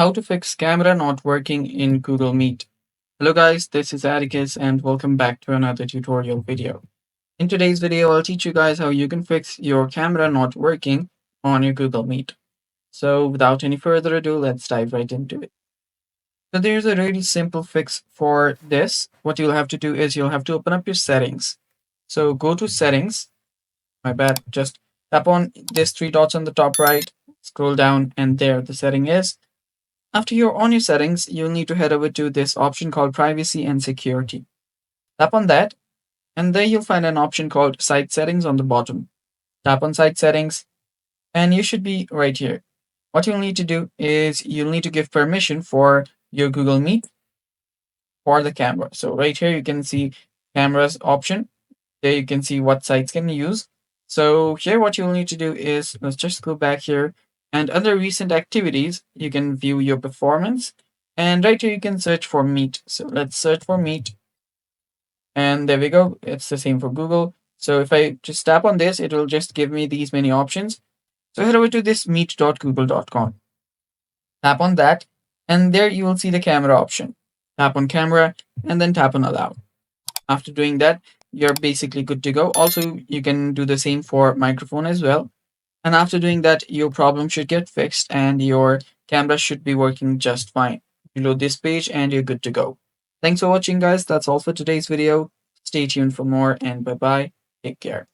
How to fix camera not working in Google Meet. Hello guys, this is Atticus and welcome back to another tutorial video. In today's video, I'll teach you guys how you can fix your camera not working on your Google Meet. So without any further ado, let's dive right into it. So there's a really simple fix for this. What you'll have to do is you'll have to open up your settings. So go to settings, my bad, just tap on these three dots on the top right, scroll down and there the setting is. After you're on your settings, you'll need to head over to this option called privacy and security. Tap on that, and there you'll find an option called site settings on the bottom. Tap on site settings, and you should be right here. What you'll need to do is you'll need to give permission for your Google Meet for the camera. So right here, you can see cameras option. There you can see what sites can you use. So here, what you'll need to do is let's just go back here and under recent activities, you can view your performance. And right here, you can search for Meet. So let's search for Meet. And there we go. It's the same for Google. So if I just tap on this, it will just give me these many options. So head over to this meet.google.com. Tap on that. And there you will see the camera option. Tap on camera and then tap on allow. After doing that, you're basically good to go. Also, you can do the same for microphone as well. And after doing that, your problem should get fixed and your camera should be working just fine. Reload this page and you're good to go. Thanks for watching, guys. That's all for today's video. Stay tuned for more and bye bye. Take care.